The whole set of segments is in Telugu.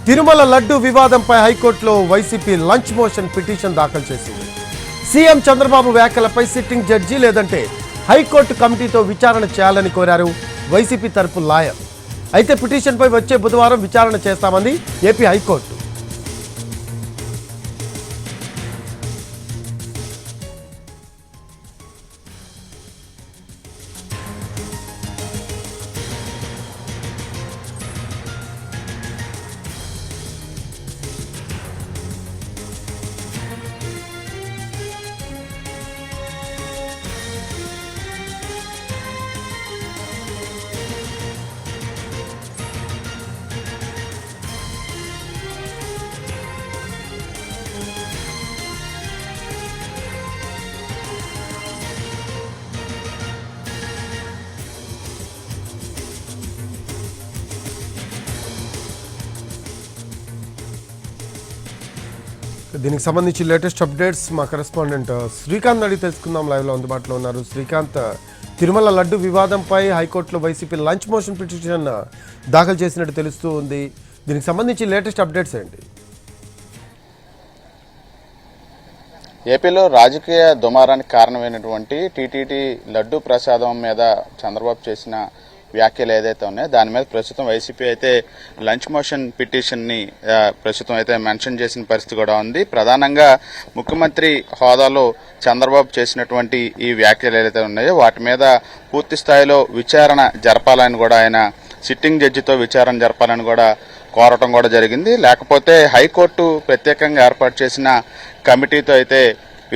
తిరుమల లడ్డు వివాదంపై హైకోర్టులో వైసీపీ లంచ్ మోషన్ పిటిషన్ దాఖలు చేసింది. సీఎం చంద్రబాబు వ్యాఖ్యలపై సిట్టింగ్ జడ్జి లేదంటే హైకోర్టు కమిటీతో విచారణ చేయాలని కోరారు వైసీపీ తరపు లాయర్. అయితే పిటిషన్పై వచ్చే బుధవారం విచారణ చేస్తామంది ఏపీ హైకోర్టు. దీనికి సంబంధించి లేటెస్ట్ అప్డేట్స్ మా కరెస్పాండెంట్ శ్రీకాంత్ అడిగి తెలుసుకుందాం. లైవ్లో అందుబాటులో ఉన్నారు. శ్రీకాంత్, తిరుమల లడ్డు వివాదంపై హైకోర్టులో వైసీపీ లంచ్ మోషన్ పిటిషన్ దాఖలు చేసినట్టు తెలుస్తూ ఉంది. దీనికి సంబంధించి లేటెస్ట్ అప్డేట్స్ ఏంటి? ఏపీలో రాజకీయ దుమారానికి కారణమైనటువంటి టీటీడీ లడ్డు ప్రసాదం మీద చంద్రబాబు చేసిన వ్యాఖ్యలు ఏదైతే ఉన్నాయో దాని మీద ప్రస్తుతం వైసీపీ అయితే లంచ్ మోషన్ పిటిషన్ని ప్రస్తుతం అయితే మెన్షన్ చేసిన పరిస్థితి కూడా ఉంది. ప్రధానంగా ముఖ్యమంత్రి హోదాలో చంద్రబాబు చేసినటువంటి ఈ వ్యాఖ్యలు ఏదైతే ఉన్నాయో వాటి మీద పూర్తి స్థాయిలో విచారణ జరపాలని కూడా ఆయన సిట్టింగ్ జడ్జితో విచారణ జరపాలని కూడా కోరటం కూడా జరిగింది. లేకపోతే హైకోర్టు ప్రత్యేకంగా ఏర్పాటు చేసిన కమిటీతో అయితే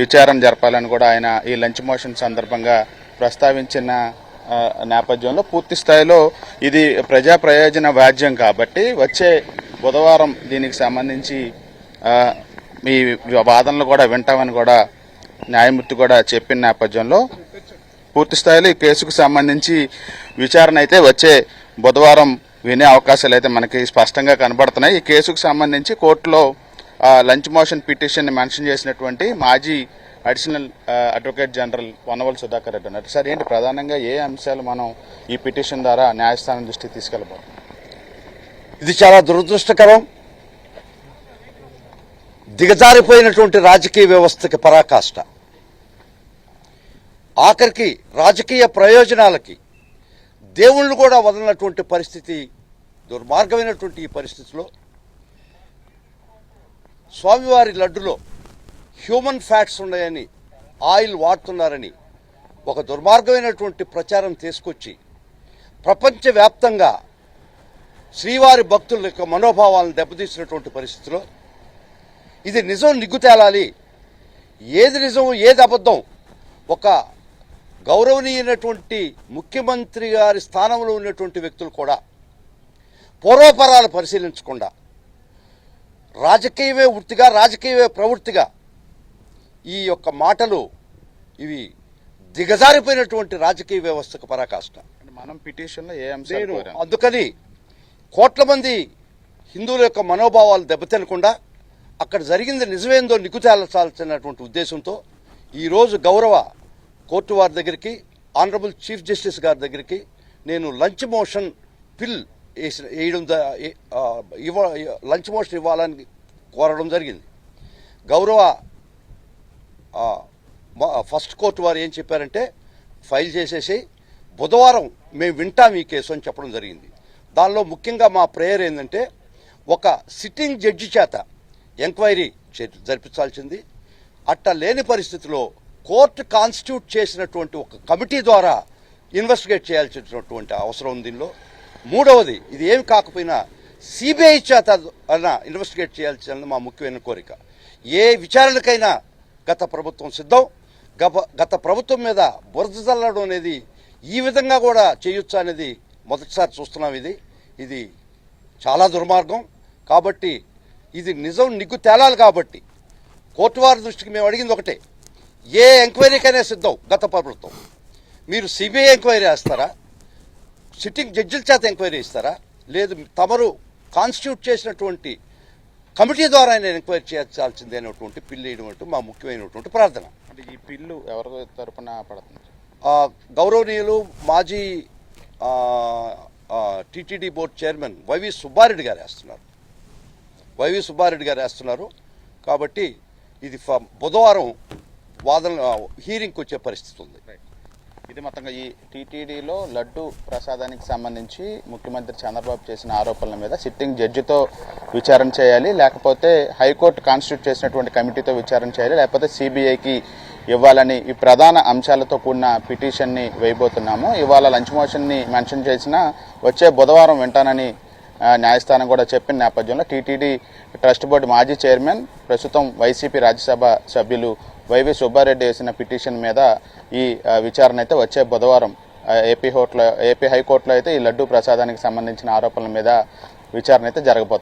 విచారణ జరపాలని కూడా ఆయన ఈ లంచ్ మోషన్ సందర్భంగా ప్రస్తావించిన నేపథ్యంలో పూర్తి స్థాయిలో ఇది ప్రజా ప్రయోజన వ్యాజ్యం కాబట్టి వచ్చే బుధవారం దీనికి సంబంధించి ఈ వాదనలు కూడా వింటామని కూడా న్యాయమూర్తి కూడా చెప్పిన నేపథ్యంలో పూర్తి స్థాయిలో ఈ కేసుకు సంబంధించి విచారణ అయితే వచ్చే బుధవారం వినే అవకాశాలు అయితే మనకి స్పష్టంగా కనబడుతున్నాయి. ఈ కేసుకు సంబంధించి కోర్టులో లంచ్ మోషన్ పిటిషన్ మెన్షన్ చేసినటువంటి మాజీ additional advocate general Ponnavolu Sudhakar Reddy అన్నారు. సార్, ఏంటి ప్రధానంగా ఏ అంశాలు మనం ఈ పిటిషన్ ద్వారా న్యాయస్థానం దృష్టికి తీసుకెళ్ళబోతున్నాం? ఇది చాలా దురదృష్టకరం. దిగజారిపోయినటువంటి రాజకీయ వ్యవస్థకి పరాకాష్ట. ఆఖరికి రాజకీయ ప్రయోజనాలకి దేవుళ్ళు కూడా వదలనటువంటి పరిస్థితి, దుర్మార్గమైనటువంటి ఈ పరిస్థితిలో స్వామివారి లడ్డులో హ్యూమన్ ఫ్యాట్స్ ఉన్నాయని, ఆయిల్ వాడుతున్నారని ఒక దుర్మార్గమైనటువంటి ప్రచారం తీసుకొచ్చి ప్రపంచవ్యాప్తంగా శ్రీవారి భక్తుల యొక్క మనోభావాలను దెబ్బతీసినటువంటి పరిస్థితిలో ఇది నిజం నిగ్గుతేలాలి. ఏది నిజం ఏది అబద్ధం ఒక గౌరవనీయమైనటువంటి ముఖ్యమంత్రి గారి స్థానంలో ఉన్నటువంటి వ్యక్తులు కూడా పూర్వపరాలు పరిశీలించకుండా రాజకీయమే వృత్తిగా, రాజకీయమే ప్రవృత్తిగా ఈ యొక్క మాటలు ఇవి దిగజారిపోయినటువంటి రాజకీయ వ్యవస్థకు పరాకాష్ట. మనం పిటిషన్లో ఏ అంశాలు అందుకని కోట్ల మంది హిందువుల యొక్క మనోభావాలు దెబ్బతినకుండా అక్కడ జరిగింది నిజమేందో నిగ్గుతేల్చాల్సినటువంటి ఉద్దేశంతో ఈరోజు గౌరవ కోర్టు వారి దగ్గరికి, ఆనరబుల్ చీఫ్ జస్టిస్ గారి దగ్గరికి నేను లంచ్ మోషన్ పిల్ లంచ్ మోషన్ ఇవ్వాలని కోరడం జరిగింది. గౌరవ ఫస్ట్ కోర్టు వారు ఏం చెప్పారంటే ఫైల్ చేసేసి బుధవారం మేము వింటాం ఈ కేసు అని చెప్పడం జరిగింది. దానిలో ముఖ్యంగా మా ప్రేయర్ ఏంటంటే ఒక సిట్టింగ్ జడ్జి చేత ఎంక్వైరీ జరిపించాల్సింది. అట్లా లేని పరిస్థితిలో కోర్టు కాన్స్టిట్యూట్ చేసినటువంటి ఒక కమిటీ ద్వారా ఇన్వెస్టిగేట్ చేయాల్సినటువంటి అవసరం ఉంది దీనిలో. మూడవది, ఇది ఏమి కాకపోయినా సిబిఐ చేత అన్న ఇన్వెస్టిగేట్ చేయాల్సిన మా ముఖ్యమైన కోరిక. ఏ విచారణకైనా గత ప్రభుత్వం సిద్ధం. గత ప్రభుత్వం మీద బురద చల్లడం అనేది ఈ విధంగా కూడా చేయొచ్చు అనేది మొదటిసారి చూస్తున్నాం. ఇది చాలా దుర్మార్గం. కాబట్టి ఇది నిజం నిగ్గు తేలాలి. కాబట్టి కోర్టు వారి దృష్టికి మేము అడిగింది ఒకటే, ఏ ఎంక్వైరీకైనా సిద్ధం గత ప్రభుత్వం. మీరు సిబిఐ ఎంక్వైరీ వేస్తారా, సిట్టింగ్ జడ్జిల చేత ఎంక్వైరీ ఇస్తారా, లేదు తమరు కాన్స్టిట్యూట్ చేసినటువంటి కమిటీ ద్వారా ఆయన ఎంక్వైరీ చేయాల్సిందే అనేటువంటి పిల్లు వేయడం మా ముఖ్యమైనటువంటి ప్రార్థన. అంటే ఈ పిల్లు ఎవరి తరపున పడుతుంది? గౌరవనీయులు మాజీ TTD board chairman YV Subbareddy గారు వేస్తున్నారు. వైవి సుబ్బారెడ్డి గారు వేస్తున్నారు. కాబట్టి ఇది బుధవారం వాదన హీరింగ్కి వచ్చే పరిస్థితి ఉంది. ఇది మొత్తంగా ఈ టీటీడీలో లడ్డు ప్రసాదానికి సంబంధించి ముఖ్యమంత్రి చంద్రబాబు చేసిన ఆరోపణల మీద సిట్టింగ్ జడ్జితో విచారణ చేయాలి, లేకపోతే హైకోర్టు కాన్స్టిట్యూట్ చేసినటువంటి కమిటీతో విచారణ చేయాలి, లేకపోతే సిబిఐకి ఇవ్వాలని ఈ ప్రధాన అంశాలతో కూడిన పిటిషన్ని వేయబోతున్నాము. ఇవాళ లంచ్ మోషన్ని మెన్షన్ చేసిన వచ్చే బుధవారం వింటానని న్యాయస్థానం కూడా చెప్పిన నేపథ్యంలో టీటీడీ ట్రస్ట్ బోర్డు మాజీ చైర్మన్, ప్రస్తుతం వైసీపీ రాజ్యసభ సభ్యులు వైవి సుబ్బారెడ్డి వేసిన పిటిషన్ మీద ఈ విచారణ అయితే వచ్చే బుధవారం ఏపీ హైకోర్టులో అయితే ఈ లడ్డూ ప్రసాదానికి సంబంధించిన ఆరోపణల మీద విచారణ అయితే జరగబోతుంది.